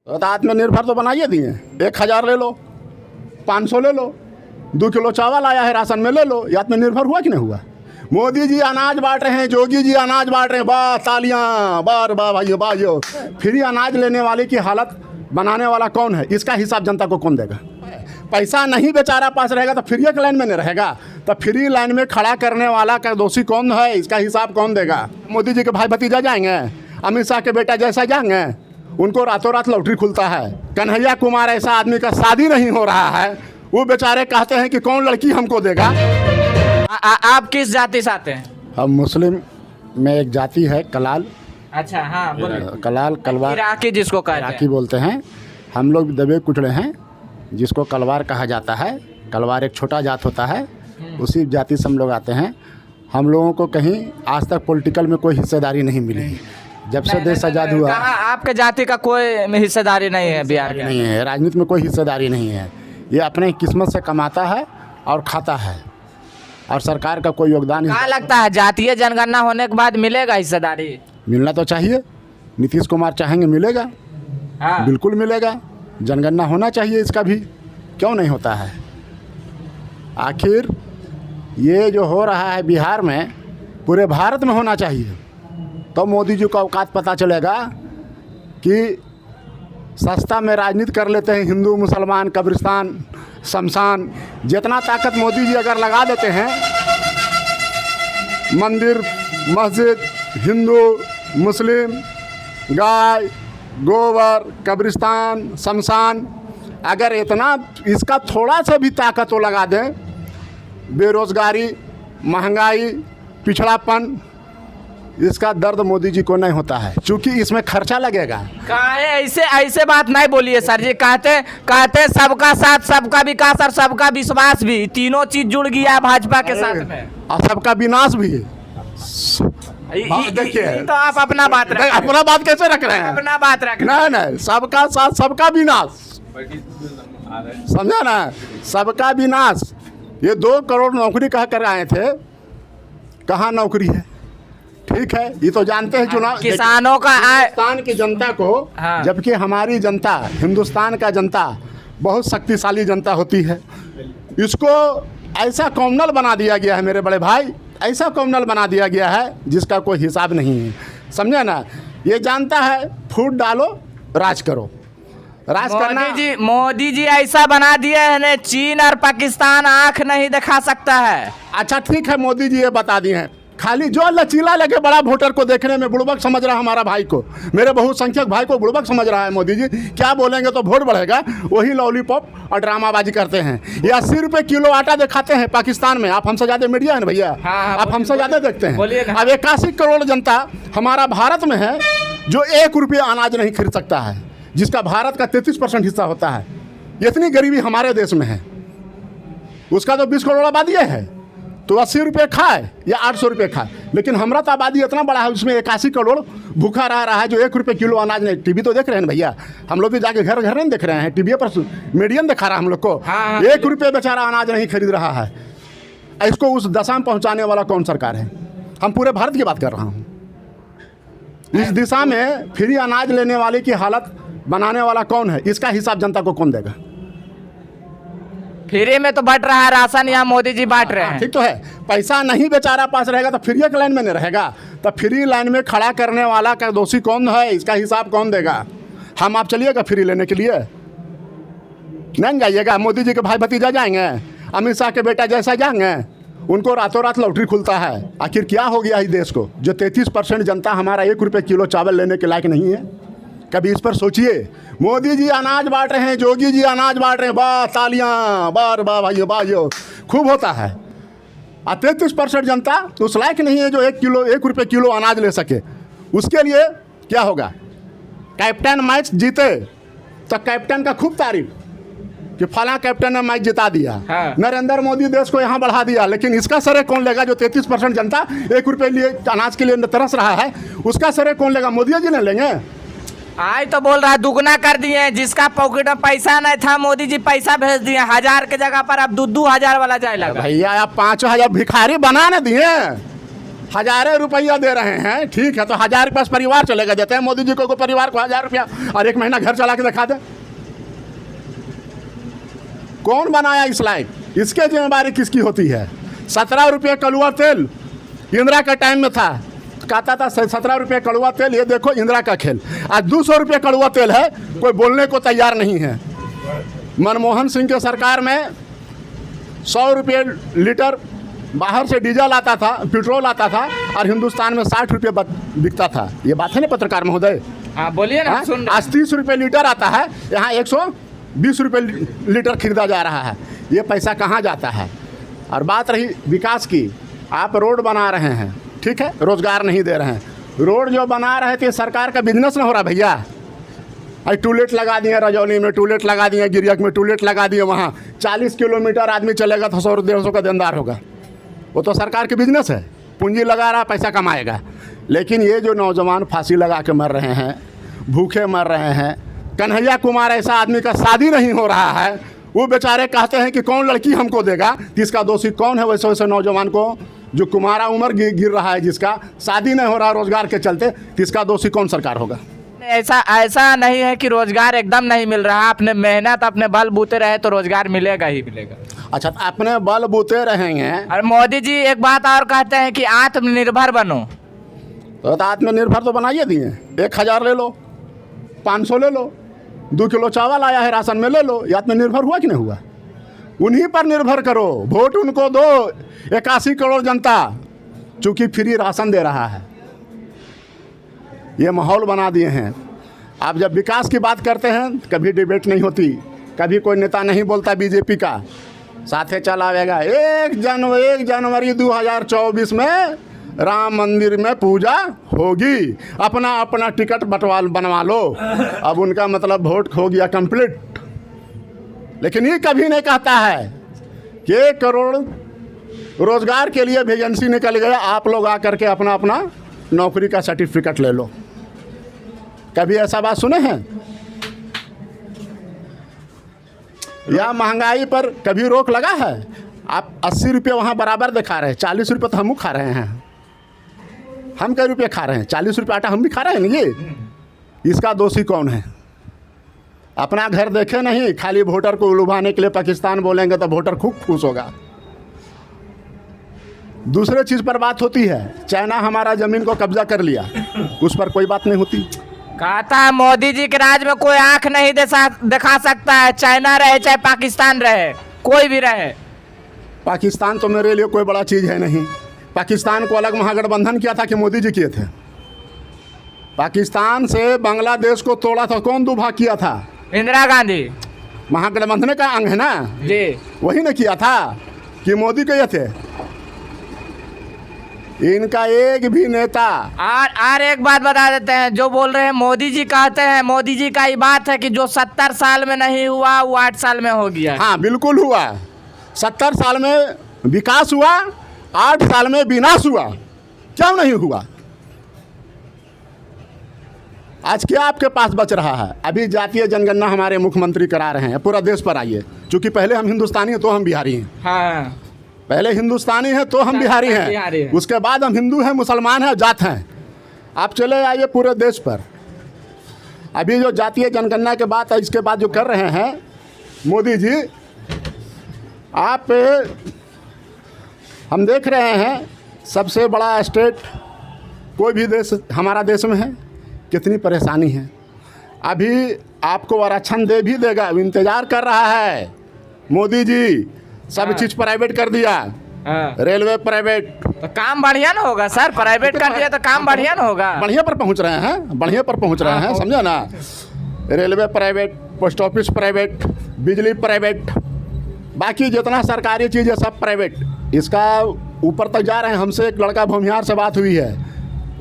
तो आत्मनिर्भर तो बनाइए दिए, 1000 ले लो, 500 ले लो, 2 किलो चावल आया है राशन में ले लो, ये आत्मनिर्भर हुआ कि नहीं हुआ? मोदी जी अनाज बांट रहे हैं, योगी जी अनाज बांट रहे हैं, वाह तालियां, बार वाह भाइयों भाइयों। फ्री अनाज लेने वाले की हालत बनाने वाला कौन है? इसका हिसाब जनता को कौन देगा? पैसा नहीं बेचारा पास रहेगा तो फ्री एक लाइन में नहीं रहेगा, तो फ्री लाइन में खड़ा करने वाला का दोषी कौन है? इसका हिसाब कौन देगा? मोदी जी के भाई भतीजा जाएंगे, अमित शाह के बेटा जैसा जाएंगे, उनको रातों रात लॉटरी खुलता है। कन्हैया कुमार ऐसा आदमी का शादी नहीं हो रहा है, वो बेचारे कहते हैं कि कौन लड़की हमको देगा। आप किस जाति से आते हैं? हम मुस्लिम में एक जाति है कलाल। अच्छा, हाँ बोलिए। कलाल कलवार इराकी जिसको कहते इराकी हैं। बोलते हैं हम लोग, दबे कुचड़े हैं जिसको कलवार कहा जाता है। कलवार एक छोटा जात होता है, उसी जाति से हम लोग आते हैं। हम लोगों को कहीं आज तक पॉलिटिकल में कोई हिस्सेदारी नहीं मिली। जब से देश आज़ाद हुआ आपके जाति का कोई हिस्सेदारी नहीं है बिहार के? नहीं है, राजनीति में कोई हिस्सेदारी नहीं है। ये अपने किस्मत से कमाता है और खाता है, और सरकार का कोई योगदान नहीं। क्या लगता है जातीय जनगणना होने के बाद मिलेगा हिस्सेदारी? मिलना तो चाहिए, नीतीश कुमार चाहेंगे मिलेगा, हाँ। बिल्कुल मिलेगा। जनगणना होना चाहिए इसका भी, क्यों नहीं होता है? आखिर ये जो हो रहा है बिहार में, पूरे भारत में होना चाहिए, तो मोदी जी का औकात पता चलेगा कि सस्ता में राजनीति कर लेते हैं हिंदू मुसलमान, कब्रिस्तान, शमशान। जितना ताकत मोदी जी अगर लगा देते हैं, मंदिर मस्जिद, हिंदू मुस्लिम, गाय गोबर, कब्रिस्तान, शमशान, अगर इतना इसका थोड़ा सा भी ताकत वो लगा दें, बेरोज़गारी, महंगाई, पिछड़ापन, इसका दर्द मोदी जी को नहीं होता है, क्योंकि इसमें खर्चा लगेगा। ऐसे बात नहीं बोलिए सर जी। कहते सबका साथ, सबका विकास और सबका विश्वास भी, तीनों चीज जुड़ गया है भाजपा के साथ में, और सबका विनाश भी है। देखिए, तो आप अपना बात रखें। अपना बात कैसे रख रहे हैं? अपना बात रखें। नहीं, सबका साथ सबका विनाश, समझा ना? सबका विनाश। ये 2 करोड़ नौकरी कह कर आए थे, कहाँ नौकरी है? ठीक है, ये तो जानते हैं चुनाव किसानों का हिंदुस्तान की जनता को, हाँ। जबकि हमारी जनता, हिंदुस्तान का जनता बहुत शक्तिशाली जनता होती है। इसको ऐसा कॉमनल बना दिया गया है मेरे बड़े भाई, ऐसा कॉमनल बना दिया गया है जिसका कोई हिसाब नहीं है, समझे ना? ये जानता है फूट डालो राज करो, राज करना। मोदी जी ऐसा बना दिए हैं, चीन और पाकिस्तान आंख नहीं दिखा सकता है। अच्छा ठीक है, मोदी जी ये बता दिए हैं, खाली जो लचीला लगे बड़ा वोटर को देखने में बुड़बक समझ रहा है हमारा भाई को, मेरे बहुसंख्यक भाई को बुड़बक समझ रहा है मोदी जी। क्या बोलेंगे तो वोट बढ़ेगा, वही लॉलीपॉप और ड्रामाबाजी करते हैं। ये 80 रुपये किलो आटा दिखाते हैं पाकिस्तान में। आप हमसे ज़्यादा मीडिया है ना भैया, हाँ, आप हमसे ज़्यादा देखते हैं। अब अब 81 करोड़ जनता हमारा भारत में है जो 1 रुपये अनाज नहीं खरीद सकता है, जिसका भारत का 33% हिस्सा होता है। इतनी गरीबी हमारे देश में है, उसका तो 20 करोड़ आबादी है, तो 80 रुपये खाए या 800 रुपये खाए। लेकिन हमारा तो आबादी इतना बड़ा है, उसमें 81 करोड़ भूखा रह रहा है जो 1 रुपये किलो अनाज नहीं। टीवी तो देख रहे हैं भैया, हम लोग भी जाके घर घर नहीं देख रहे हैं, टीवी पर मीडियम दिखा रहा है हम लोग को। 1 रुपये बेचारा अनाज नहीं खरीद रहा है। इसको उस दशा में पहुँचाने वाला कौन सरकार है? हम पूरे भारत की बात कर रहा हूँ। इस दिशा में फ्री अनाज लेने वाले की हालत बनाने वाला कौन है? इसका हिसाब जनता को कौन देगा? फ्री में तो बट रहा है राशन, यहाँ मोदी जी बांट रहे हैं। ठीक तो है, पैसा नहीं बेचारा पास रहेगा तो फ्री एक लाइन में नहीं रहेगा, तो फ्री लाइन में खड़ा करने वाला का दोषी कौन है? इसका हिसाब कौन देगा? हम आप चलिएगा फ्री लेने के लिए? नहीं जाइएगा। मोदी जी के भाई भतीजा जाएंगे, अमित शाह के बेटा जैसा जाएंगे, उनको रातों रात लॉटरी खुलता है। आखिर क्या हो गया इस देश को, जो 33% जनता हमारा 1 रुपये किलो चावल लेने के लायक नहीं है? कभी इस पर सोचिए। मोदी जी अनाज बांट रहे हैं, योगी जी अनाज बांट रहे हैं, वाह तालियां, बार वाह भाइयों भाइयों, खूब होता है। और 33% जनता तो उस लायक नहीं है जो 1 रुपये किलो अनाज ले सके। उसके लिए क्या होगा? कैप्टन मैच जीते तो कैप्टन का खूब तारीफ कि फला कैप्टन ने मैच जिता दिया, हाँ। नरेंद्र मोदी देश को यहाँ बढ़ा दिया। लेकिन इसका श्रेय कौन लेगा? जो 33% जनता 1 रुपये लिए अनाज के लिए तरस रहा है, उसका श्रेय कौन लेगा? मोदी जी ने लेंगे? आज तो बोल रहा है दुगना कर दिए, जिसका पॉकेट में पैसा नहीं था मोदी जी पैसा भेज दिए। 1000 के जगह पर अब 2-2 हजार वाला जाए लगा। भैया आप 5,000 भिखारी बना न दिए, हज़ारों रुपया दे रहे हैं, ठीक है, तो 1000 रुपये परिवार चलेगा, देते हैं मोदी जी को परिवार को 1000 रुपया और 1 महीना घर चला के दिखा दे। कौन बनाया इस लायक? इसके जिम्मेदारी किसकी होती है? 17 रुपये कड़वा तेल इंदिरा का टाइम में था, कहता था 17 रुपये कड़वा तेल, ये देखो इंदिरा का खेल। आज 200 रुपये कड़वा तेल है, कोई बोलने को तैयार नहीं है। मनमोहन सिंह के सरकार में 100 रुपये लीटर बाहर से डीजल आता था, पेट्रोल आता था, और हिंदुस्तान में 60 रुपये बिकता था। ये बात है ना पत्रकार महोदय? हाँ बोलिए ना, सुन। आज 30 रुपये लीटर आता है, यहाँ 120 रुपये लीटर खरीदा जा रहा है। ये पैसा कहाँ जाता है? और बात रही विकास की, आप रोड बना रहे हैं, ठीक है, रोजगार नहीं दे रहे हैं। रोड जो बना रहे थे, सरकार का बिजनेस ना हो रहा भैया। अरे टूलेट लगा दिए रजौली में, टूलेट लगा दिए गिरियक में, टूलेट लगा दिए वहाँ। 40 किलोमीटर आदमी चलेगा तो 100-150 का देनदार होगा। वो तो सरकार के बिजनेस है, पूंजी लगा रहा, पैसा कमाएगा। लेकिन ये जो नौजवान फांसी लगा के मर रहे हैं, भूखे मर रहे हैं, कन्हैया कुमार ऐसा आदमी का शादी नहीं हो रहा है, वो बेचारे कहते हैं कि कौन लड़की हमको देगा, तो इसका दोषी कौन है? वैसे वैसे नौजवान को जो कुमारा उम्र गिर रहा है, जिसका शादी नहीं हो रहा रोजगार के चलते, तो इसका दोषी कौन सरकार होगा? ऐसा नहीं है कि रोजगार एकदम नहीं मिल रहा। अपने मेहनत, अपने बल बूते रहे तो रोजगार मिलेगा ही मिलेगा। अच्छा, तो अपने बल बूते रहेंगे। और मोदी जी एक बात और कहते हैं कि आत्मनिर्भर बनो, तो आत्मनिर्भर तो बनाइए दिए। 1000 ले लो, 500 ले लो, 2 किलो चावल आया है राशन में ले लो। ये आत्मनिर्भर हुआ कि नहीं हुआ? उन्हीं पर निर्भर करो, वोट उनको दो। 81 करोड़ जनता चूँकि फ्री राशन दे रहा है, ये माहौल बना दिए हैं। आप जब विकास की बात करते हैं, कभी डिबेट नहीं होती, कभी कोई नेता नहीं बोलता बीजेपी का, साथे चला आएगा 1 जनवरी 2024 में राम मंदिर में पूजा होगी, अपना अपना टिकट बनवा लो। अब उनका मतलब वोट हो गया कंप्लीट। लेकिन ये कभी नहीं कहता है कि 1 करोड़ रोजगार के लिए वैकेंसी निकल गया, आप लोग आकर के अपना अपना नौकरी का सर्टिफिकेट ले लो। कभी ऐसा बात सुने हैं? या महंगाई पर कभी रोक लगा है? आप 80 रुपये वहाँ बराबर दिखा रहे हैं, 40 रुपये तो हम खा रहे हैं। हम कई रुपये खा रहे हैं? 40 रुपये आटा हम भी खा रहे हैं ना। ये इसका दोषी कौन है? अपना घर देखे नहीं, खाली वोटर को लुभाने के लिए पाकिस्तान बोलेंगे तो वोटर खूब खुश होगा। दूसरे चीज़ पर बात होती है, चाइना हमारा ज़मीन को कब्जा कर लिया, उस पर कोई बात नहीं होती। कहता है मोदी जी के राज में कोई आंख नहीं दिखा सकता है, चाइना रहे चाहे पाकिस्तान रहे, कोई भी रहे। पाकिस्तान तो मेरे लिए कोई बड़ा चीज़ है नहीं। पाकिस्तान को अलग महागठबंधन किया था कि मोदी जी किए थे? पाकिस्तान से बांग्लादेश को तोड़ा था कौन? 2 भाग किया था इंदिरा गांधी। महागठबंधन का अंग है ना जी, वही ने किया था कि मोदी के थे? इनका एक भी नेता। और एक बात बता देते हैं, जो बोल रहे हैं मोदी जी कहते हैं, मोदी जी का ये बात है कि जो 70 साल में नहीं हुआ वो 8 साल में हो गया। हाँ बिल्कुल हुआ। 70 साल में विकास हुआ, 8 साल में विनाश हुआ। क्यों नहीं हुआ? आज क्या आपके पास बच रहा है? अभी जातीय जनगणना हमारे मुख्यमंत्री करा रहे हैं, पूरा देश पर आइए। चूँकि पहले हम हिंदुस्तानी हैं तो हम बिहारी हैं। हाँ, पहले हिंदुस्तानी हैं तो हम बिहारी हैं, उसके बाद हम हिंदू हैं, मुसलमान हैं, जाट हैं। आप चले आइए पूरे देश पर। अभी जो जातीय जनगणना के बाद इसके बाद जो कर रहे हैं मोदी जी, आप हम देख रहे हैं सबसे बड़ा स्टेट कोई भी देश हमारा देश में है, कितनी परेशानी है। अभी आपको आरक्षण दे भी देगा, इंतज़ार कर रहा है मोदी जी। सब चीज़ प्राइवेट कर दिया। रेलवे प्राइवेट, तो काम बढ़िया ना होगा सर? प्राइवेट कर दिया तो काम बढ़िया ना होगा? बढ़िया पर पहुंच रहे हैं, बढ़िया पर पहुंच रहे हैं, समझा ना। Railway private, post office private, बिजली प्राइवेट, बाकी जितना सरकारी चीज़ है सब प्राइवेट। इसका ऊपर तक जा रहे हैं। हमसे एक लड़का भूमिहार से बात हुई है,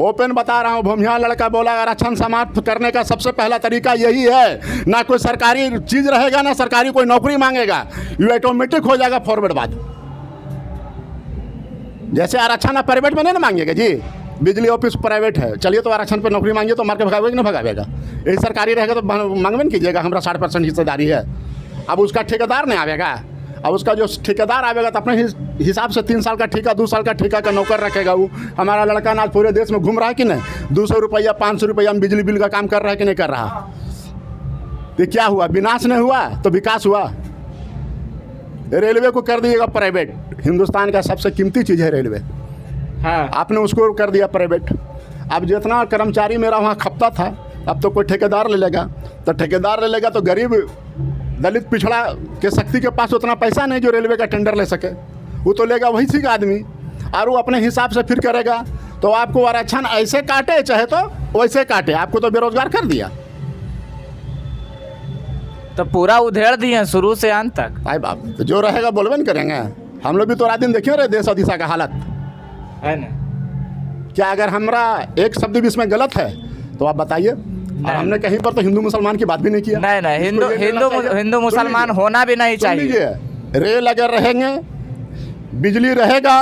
ओपन बता रहा हूँ। भूमिहार लड़का बोला आरक्षण समाप्त करने का सबसे पहला तरीका यही है, ना कोई सरकारी चीज़ रहेगा, ना सरकारी कोई नौकरी मांगेगा, ये ऑटोमेटिक हो जाएगा फॉरवर्ड बात। जैसे आरक्षण आप प्राइवेट में नहीं ना मांगेगा जी, बिजली ऑफिस प्राइवेट है, चलिए तो आरक्षण पर नौकरी मांगिए तो मार के भगावेगा कि नहीं भगावेगा? यही सरकारी रहेगा तो मांगवे नहीं कीजिएगा, हमारा 60% हिस्सेदारी है। अब उसका ठेकेदार नहीं आवेगा, अब उसका जो ठेकेदार आएगा तो अपने हिसाब से 3 साल का ठेका 2 साल का ठेका का नौकर रखेगा। वो हमारा लड़का ना पूरे देश में घूम रहा है कि नहीं, 200 रुपया 500 रुपया में बिजली बिल का काम कर रहा है कि नहीं कर रहा। ये क्या हुआ, विनाश नहीं हुआ तो विकास हुआ। रेलवे को कर दिएगा प्राइवेट, हिंदुस्तान का सबसे कीमती चीज़ है रेलवे। हाँ, आपने उसको कर दिया प्राइवेट। अब जितना कर्मचारी मेरा वहाँ खपता था, अब तो कोई ठेकेदार ले लेगा। तो ठेकेदार ले लेगा तो गरीब दलित पिछड़ा के शक्ति के पास उतना पैसा नहीं जो रेलवे का टेंडर ले सके। वो तो लेगा वही सी आदमी, और वो अपने हिसाब से फिर करेगा। तो आपको आरक्षण ऐसे काटे चाहे तो वैसे काटे, आपको तो बेरोजगार कर दिया। तो पूरा उधेड़ दिए शुरू से अंत तक। भाई बाप, तो जो रहेगा बोलबे न करेंगे। हम लोग भी तो रात दिन देखे रहे देश और दिशा का हालत है ना। क्या अगर हमारा एक शब्द भी इसमें गलत है तो आप बताइए। और हमने कहीं पर तो हिंदू मुसलमान की बात भी नहीं किया। नहीं, हिंदू मुसलमान होना भी नहीं चाहिए। रेल अगर रहेंगे, बिजली रहेगा,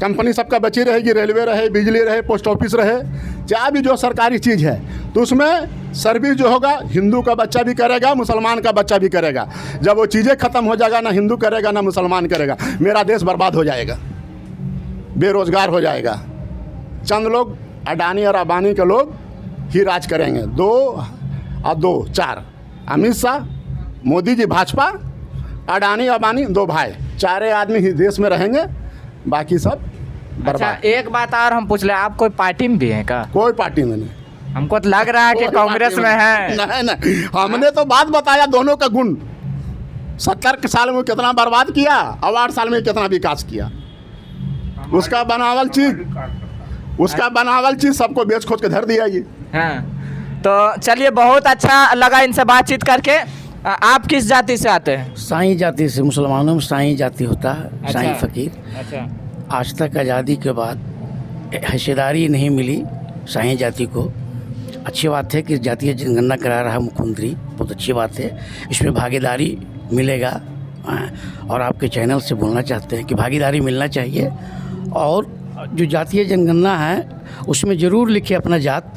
कंपनी सबका बची रहेगी, रेलवे रहे, बिजली रहे, पोस्ट ऑफिस रहे, चाहे भी जो सरकारी चीज़ है, तो उसमें सर्विस जो होगा हिंदू का बच्चा भी करेगा, मुसलमान का बच्चा भी करेगा। जब वो चीज़ें ख़त्म हो जाएगा, ना हिंदू करेगा ना मुसलमान करेगा, मेरा देश बर्बाद हो जाएगा, बेरोजगार हो जाएगा। चंद लोग अडानी और अंबानी के लोग ही राज करेंगे। 2 और 2 4, अमित शाह, मोदी जी भाजपा, अडानी अंबानी 2 भाई, 4 आदमी ही देश में रहेंगे, बाकी सब अच्छा, बर्बाद। एक बात और हम पूछ ले, आप कोई पार्टी में भी हैं क्या? कोई पार्टी में नहीं। हमको तो लग रहा है कि कोई कांग्रेस पार्टी में है। नहीं, हमने तो बात बताया दोनों का गुण। 70 साल में कितना बर्बाद किया और 8 साल में कितना विकास किया। उसका बनावल चीज सबको बेच खोज के धर दिया ये। हाँ, तो चलिए, बहुत अच्छा लगा इनसे बातचीत करके। आप किस जाति से आते हैं? साईं जाति से, मुसलमानों में साईं जाति होता है, साईं फ़कीर। अच्छा, आज तक आज़ादी के बाद हिस्सेदारी नहीं मिली साईं जाति को। अच्छी बात है कि जातीय जनगणना करा रहा है मुख्यमंत्री, बहुत अच्छी बात है, इसमें भागीदारी मिलेगा। और आपके चैनल से बोलना चाहते हैं कि भागीदारी मिलना चाहिए। और जो जातीय जनगणना है उसमें ज़रूर लिखे अपना जात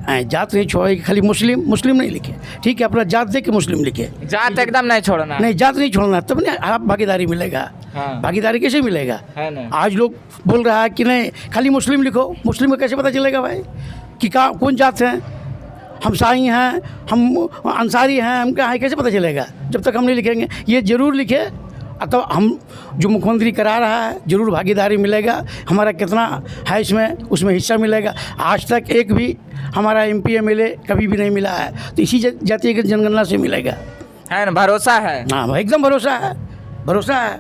नहीं छोड़े, खाली मुस्लिम नहीं लिखे, ठीक है, अपना जात दे के मुस्लिम लिखे, जात एकदम नहीं छोड़ना। नहीं, जात नहीं छोड़ना, तब नहीं आप भागीदारी मिलेगा। हाँ। भागीदारी कैसे मिलेगा? है ना। आज लोग बोल रहा है कि नहीं खाली मुस्लिम लिखो, मुस्लिम को कैसे पता चलेगा भाई कि कौन जात हैं? हम साई हैं, हम अंसारी हैं, हम क्या है, कैसे पता चलेगा जब तक हम नहीं लिखेंगे? ये ज़रूर लिखे, तो हम जो मुख्यमंत्री करा रहा है ज़रूर भागीदारी मिलेगा। हमारा कितना है इसमें, उसमें हिस्सा मिलेगा। आज तक एक भी हमारा MP MLA कभी भी नहीं मिला है, तो इसी जातीय जनगणना से मिलेगा। है ना, भरोसा है। हाँ, एकदम भरोसा है।